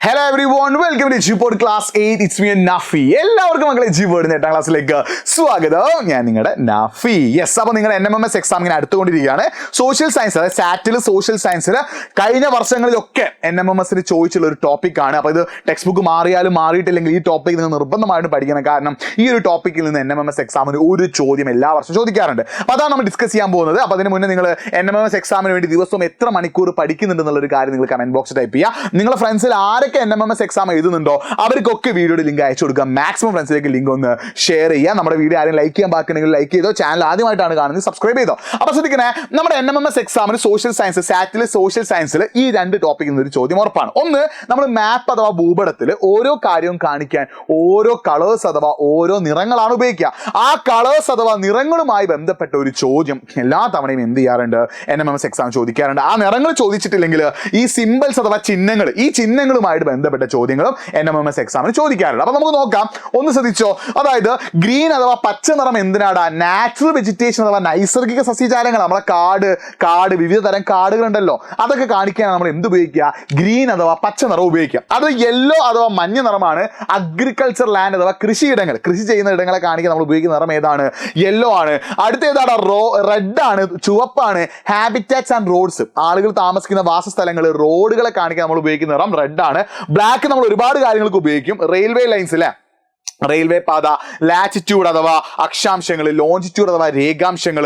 Hello everyone, welcome to G-Pod Class 8. It's me Nafi. എല്ലാവർക്കും മക്കളെ G-Pod 8ാം ക്ലാസ്സിലേക്ക് സ്വാഗതം. ഞാൻ നിങ്ങളുടെ നാഫി. യെസ്, അപ്പോൾ നിങ്ങളുടെ NMMS എക്സാം ഇങ്ങനെ അടുത്തുകൊണ്ടിരിക്കുകയാണ്. സോഷ്യൽ സയൻസ്, അതായത് സാറ്റിൽ സോഷ്യൽ സയൻസിൽ കഴിഞ്ഞ വർഷങ്ങളിലൊക്കെ NMMS ചോദിച്ചുള്ള ഒരു ടോപ്പിക്കാണ്. അപ്പോൾ ഇത് ടെക്സ്റ്റ് ബുക്ക് മാറിയാലും മാറിയിട്ടില്ലെങ്കിൽ ഈ ടോപ്പിക് നിങ്ങൾ നിർബന്ധമായിട്ട് പഠിക്കണം. കാരണം ഈ ഒരു ടോപ്പിക്കിൽ നിന്ന് NMMS എക്സാമിന് ഒരു ചോദ്യം എല്ലാ വർഷവും ചോദിക്കാറുണ്ട്. അപ്പോൾ അതാണ് നമ്മൾ ഡിസ്കസ് ചെയ്യാൻ പോകുന്നത്. അപ്പോൾ അതിന് മുന്നേ നിങ്ങൾ NMMS എക്സാമിന് വേണ്ടി ദിവസവും എത്ര മണിക്കൂർ പഠിക്കുന്നുണ്ടെന്നുള്ളൊരു കാര്യം നിങ്ങൾ കമന്റ് ബോക്സിൽ ടൈപ്പ് ചെയ്യുക. നിങ്ങളുടെ ഫ്രണ്ട്സിൽ ആരൊക്കെ NMMS എക്സാം എഴുതുന്നുണ്ടോ അവർക്കൊക്കെ വീഡിയോയുടെ ലിങ്ക് അയച്ചു കൊടുക്കുക. മാക്സിമം ഫ്രണ്ട്സിലേക്ക് ലിങ്ക് ഒന്ന് ഷെയർ ചെയ്യുക. നമ്മുടെ വീഡിയോ ആരും ലൈക്ക് ചെയ്യാൻ ബാക്കിയുണ്ടെങ്കിൽ ലൈക്ക് ചെയ്തോ. ചാനൽ ആദ്യമായിട്ടാണ് കാണുന്നത് സബ്സ്ക്രൈബ് ചെയ്തോ. അപ്പോൾ ശ്രദ്ധിക്കണേ, നമ്മുടെ NMMS എക്സാമിന് സോഷ്യൽ സയൻസ്, സാറ്റിലെ സോഷ്യൽ സയൻസിൽ ഈ രണ്ട് ടോപ്പിക്കിൽ നിന്ന് ഒരു ചോദ്യം ഉറപ്പാണ്. ഒന്ന്, നമ്മൾ മാപ്പ് അഥവാ ഭൂപടത്തിൽ ഓരോ കാര്യവും കാണിക്കാൻ ഓരോ കളേഴ്സ് അഥവാ ഓരോ നിറങ്ങളാണ് ഉപയോഗിക്കുക. ആ കളേഴ്സ് അഥവാ നിറങ്ങളുമായി ബന്ധപ്പെട്ട ഒരു ചോദ്യം എല്ലാ തവണയും എന്ത് ചെയ്യാറുണ്ട്, NMMS എക്സാം ചോദിക്കാറുണ്ട്. ആ നിറങ്ങൾ ചോദിച്ചിട്ടില്ലെങ്കിൽ ഈ സിമ്പിൾസ് അഥവാ ചിഹ്നങ്ങൾ, ഈ ചിഹ്നങ്ങളുമായിട്ട് ബന്ധപ്പെട്ട ചോദ്യങ്ങളും NMMS എക്സാമിന് ചോദിക്കാറുണ്ട്. അപ്പൊ നമുക്ക് നോക്കാം. ഒന്ന് ശ്രദ്ധിച്ചോ, അതായത് ഗ്രീൻ അഥവാ പച്ച നിറം എന്തിനാടാ? നാച്ചുറൽ വെജിറ്റേഷൻ അഥവാ നൈസർഗിക സസ്യജാലങ്ങൾ, നമ്മളെ കാട് വിവിധ തരം കാടുകൾ ഉണ്ടല്ലോ, അതൊക്കെ കാണിക്കാൻ നമ്മൾ എന്ത് ഉപയോഗിക്കുക? ഗ്രീൻ അഥവാ പച്ച നിറം ഉപയോഗിക്കുക. അത് യെല്ലോ അഥവാ മഞ്ഞ നിറമാണ്. അഗ്രികൾച്ചർ ലാൻഡ് അഥവാ കൃഷിയിടങ്ങൾ, കൃഷി ചെയ്യുന്ന ഇടങ്ങളെ കാണിക്കാൻ നമ്മൾ ഉപയോഗിക്കുന്ന നിറം ഏതാണ്? യെല്ലോ ആണ്. അടുത്ത ഏതാണ്? റെഡ് ആണ്, ചുവപ്പാണ്. ഹാബിറ്റാറ്റ്സ് ആൻഡ് റോഡ്സ്, ആളുകൾ താമസിക്കുന്ന വാസസ്ഥലങ്ങൾ, റോഡുകളെ കാണിക്കാൻ നമ്മൾ ഉപയോഗിക്കുന്ന നിറം റെഡ് ആണ്. ബ്ലാക്ക് നമ്മൾ ഒരുപാട് കാര്യങ്ങൾക്ക് ഉപയോഗിക്കും. റെയിൽവേ ലൈൻസ് അല്ലേ, റെയിൽവേ പാത, ലാറ്റിറ്റ്യൂഡ് അഥവാ അക്ഷാംശങ്ങൾ, ലോഞ്ചിറ്റ്യൂഡ് അഥവാ രേഖാംശങ്ങൾ,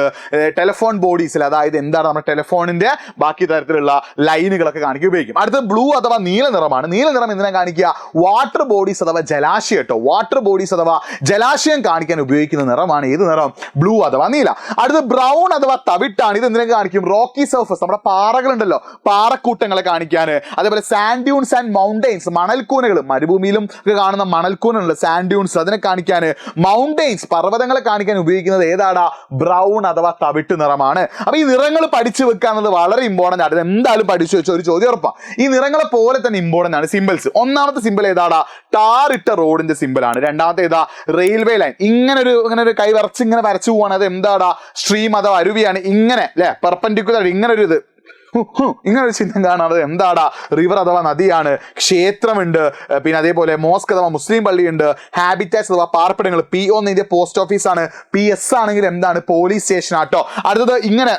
ടെലിഫോൺ ബോഡീസിൽ, അതായത് എന്താണ് നമ്മുടെ ടെലിഫോണിന്റെ ബാക്കി തരത്തിലുള്ള ലൈനുകളൊക്കെ കാണിക്കാൻ ഉപയോഗിക്കും. അടുത്ത ബ്ലൂ അഥവാ നീല നിറമാണ്. നീല നിറം എന്തിനാ കാണിക്കുക? വാട്ടർ ബോഡീസ് അഥവാ ജലാശയം കേട്ടോ. വാട്ടർ ബോഡീസ് അഥവാ ജലാശയം കാണിക്കാൻ ഉപയോഗിക്കുന്ന നിറമാണ് ഏത് നിറം? ബ്ലൂ അഥവാ നീല. അടുത്ത ബ്രൗൺ അഥവാ തവിട്ടാണ്. ഇത് എന്തിനൊക്കെ കാണിക്കും? റോക്കി സർഫസ്, നമ്മുടെ പാറകളുണ്ടല്ലോ, പാറക്കൂട്ടങ്ങളെ കാണിക്കാൻ. അതേപോലെ സാൻഡ് ഡ്യൂൺസ് ആൻഡ് മൗണ്ടെയിൻസ്, മണൽക്കൂനകൾ, മരുഭൂമിയിലും ഒക്കെ കാണുന്ന മണൽക്കൂനുണ്ട്, സാൻഡ് ഡ്യൂൺസ്, അതിനെ കാണിക്കാൻ. മൗണ്ടെയിൻസ്, പർവ്വതങ്ങളെ കാണിക്കാൻ ഉപയോഗിക്കുന്നത് ഏതാടാ? ബ്രൗൺ അഥവാ തവിട്ട് നിറമാണ്. അപ്പൊ ഈ നിറങ്ങൾ പഠിച്ചു വെക്കുക എന്നത് വളരെ ഇമ്പോർട്ടന്റ് ആണ്. എന്തായാലും പഠിച്ചു വെച്ച ഒരു ചോദ്യം ഉറപ്പാ. ഈ നിറങ്ങളെ പോലെ തന്നെ ഇമ്പോർട്ടന്റ് ആണ് സിമ്പിൾസ്. ഒന്നാമത്തെ സിമ്പിൾ ഏതാടാ? ടാറിട്ട റോഡിന്റെ സിമ്പിൾ ആണ്. രണ്ടാമത്തെ ഏതാ? Railway line. ഇങ്ങനെ ഒരു കൈ വരച്ച് ഇങ്ങനെ വരച്ചു പോവാണ്. അത് എന്താടാ? സ്ട്രീം അഥവാ അരുവിയാണ്. ഇങ്ങനെ അല്ലെ, പെർപെൻഡിക്കുലർ ഇങ്ങനെ ഒരു ഇത്, ഇങ്ങനെ ഒരു ചിഹ്നം കാണാതെ എന്താടാ? റിവർ അഥവാ നദിയാണ്. ക്ഷേത്രമുണ്ട്, പിന്നെ അതേപോലെ മോസ്ക് അഥവാ മുസ്ലിം പള്ളിയുണ്ട്. ഹാബിറ്റാറ്റ്സ് അഥവാ പാർപ്പിടങ്ങൾ. PO എന്ന് ഇതിന്റെ പോസ്റ്റ് ഓഫീസ് ആണ്. PS ആണെങ്കിൽ എന്താണ്? പോലീസ് സ്റ്റേഷൻ ആട്ടോ. അടുത്തത് ഇങ്ങനെ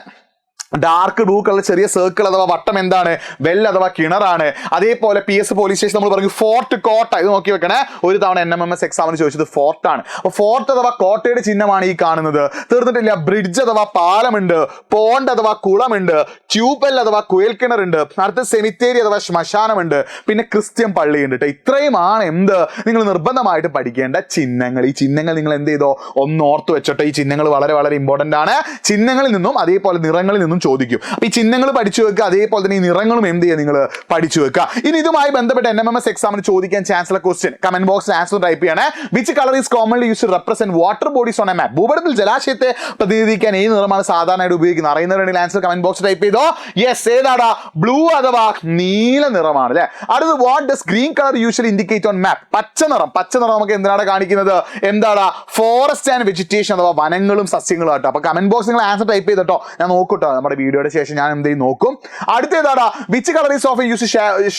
ഡാർക്ക് ബ്ലൂ കളർ ചെറിയ സർക്കിൾ അഥവാ വട്ടം എന്താണ്? വെൽ അഥവാ കിണറാണ്. അതേപോലെ PS പോലീസ് സ്റ്റേഷൻ നമ്മൾ പറഞ്ഞു ഫോർട്ട്, കോട്ട. ഇത് നോക്കി വെക്കണേ, ഒരു തവണ NMMS എക്സാമിന് ചോദിച്ചത് ഫോർട്ടാണ്. അപ്പൊ ഫോർട്ട് അഥവാ കോട്ടയുടെ ചിഹ്നമാണ് ഈ കാണുന്നത്. തീർന്നിട്ടില്ല. ബ്രിഡ്ജ് അഥവാ പാലമുണ്ട്. പോണ്ട് അഥവാ കുളമുണ്ട്. ട്യൂബ്വെൽ അഥവാ കുയൽക്കിണറുണ്ട്. അടുത്ത സെമിത്തേരി അഥവാ ശ്മശാനമുണ്ട്. പിന്നെ ക്രിസ്ത്യൻ പള്ളിയുണ്ട് കേട്ടോ. ഇത്രയുമാണ് എന്ത് നിങ്ങൾ നിർബന്ധമായിട്ട് പഠിക്കേണ്ട ചിഹ്നങ്ങൾ. ഈ ചിഹ്നങ്ങൾ നിങ്ങൾ എന്ത് ചെയ്തോ? ഒന്ന് ഓർത്ത് വെച്ചോട്ടെ. ഈ ചിഹ്നങ്ങൾ വളരെ വളരെ ഇമ്പോർട്ടന്റ് ആണ്. ചിഹ്നങ്ങളിൽ നിന്നും അതേപോലെ നിറങ്ങളിൽ നിന്നും ചോദിക്കും. അപ്പൊ ഈ ചിഹ്നങ്ങൾ പഠിച്ചു വെക്കുക, അതേപോലെ തന്നെ ഈ നിറങ്ങളും എന്ത് ചെയ്യുക? നിങ്ങൾ പഠിച്ചു വെക്കുക. ഇനി ഇതുമായി ബന്ധപ്പെട്ട് NMMS എക്സാമിന് ചോദിക്കാൻ ചാൻസ് ഉള്ള ക്വസ്റ്റ്യൻ കമന്റ് ബോക്സിൽ ആൻസർ ടൈപ്പ് ചെയ്യണേ. Which colour is commonly used to represent water bodies on a map? ഭൂപടത്തിൽ ജലാശയത്തെ പ്രതിനിധീകരിക്കാൻ ഏത് നിറമാണ് സാധാരണയായിട്ട് ഉപയോഗിക്കുന്നത്? അറിയുന്നവരുണ്ടെങ്കിൽ ആൻസർ കമന്റ് ബോക്സിൽ ടൈപ്പ് ചെയ്തോ. യെസ്, ഏതാടാ? ബ്ലൂ അഥവാ നീല നിറമാണ് അല്ലെ. അടുത്ത്, what does green colour usually indicate on map? പച്ച നിറം. പച്ച നിറം നമുക്ക് എന്താണ് കാണിക്കുന്നത്? എന്താടാ? ഫോറസ്റ്റ് ആൻഡ് വെജിറ്റേഷൻ അഥവാ വനങ്ങളും സസ്യങ്ങളും ആട്ടോ. അപ്പൊ കമന്റ് ബോക്സ് നിങ്ങൾ ആൻസർ ടൈപ്പ് ചെയ്തോ. ഞാൻ നോക്കൂട്ടോ, നമ്മുടെ വീഡിയോയുടെ ശേഷം ഞാൻ എന്ത് ചെയ്യും നോക്കും. അടുത്തേതാടാ? Which colour is often use to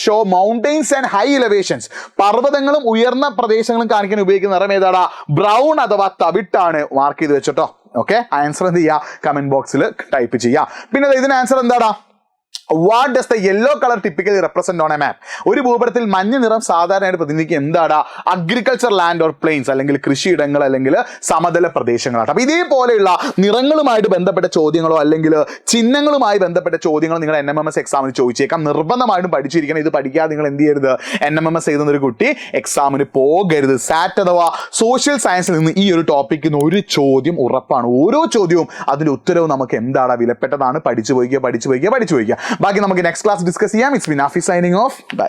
show mountains and high elevations? പർവ്വതങ്ങളും ഉയർന്ന പ്രദേശങ്ങളും കാണിക്കാൻ ഉപയോഗിക്കുന്ന നിറം ഏതാടാ? ബ്രൗൺ അഥവാ തവിട്ടാണ്. മാർക്ക് ചെയ്ത് വെച്ചോട്ടോ. ഓക്കെ, ആൻസർ എന്ത് ചെയ്യാ? കമന്റ് ബോക്സിൽ ടൈപ്പ് ചെയ്യാം. പിന്നെ ഇതിന് ആൻസർ എന്താടാ? What does the yellow colour typically represent on a map? ഒരു ഭൂപടത്തിൽ മഞ്ഞ നിറം സാധാരണയായിട്ട് പ്രതിനിധിക്കുക എന്താടാ? അഗ്രികൾച്ചർ ലാൻഡ് ഓർ പ്ലെയിൻസ്, അല്ലെങ്കിൽ കൃഷിയിടങ്ങൾ, അല്ലെങ്കിൽ സമതല പ്രദേശങ്ങളാണ്. അപ്പൊ ഇതേപോലെയുള്ള നിറങ്ങളുമായിട്ട് ബന്ധപ്പെട്ട ചോദ്യങ്ങളോ അല്ലെങ്കിൽ ചിഹ്നങ്ങളുമായി ബന്ധപ്പെട്ട ചോദ്യങ്ങളോ നിങ്ങൾ NMMS എക്സാമിന് ചോദിച്ചേക്കാം. നിർബന്ധമായിട്ടും പഠിച്ചിരിക്കണം. ഇത് പഠിക്കാതെ നിങ്ങൾ എന്ത് ചെയ്യരുത്? NMMS എഴുതുന്ന ഒരു കുട്ടി എക്സാമിന് പോകരുത്. സാറ്റ് അഥവാ സോഷ്യൽ സയൻസിൽ നിന്ന് ഈ ഒരു ടോപ്പിക്കിൽ നിന്ന് ഒരു ചോദ്യം ഉറപ്പാണ്. ഓരോ ചോദ്യവും അതിന്റെ ഉത്തരവും നമുക്ക് എന്താടാ? വിലപ്പെട്ടതാണ്. പഠിച്ചു പോയിക്കുക. ബാക്കി നമുക്ക് നെക്സ്റ്റ് ക്ലാസ് ഡിസ്കസ് ചെയ്യാം. It's me Nafi signing off. By.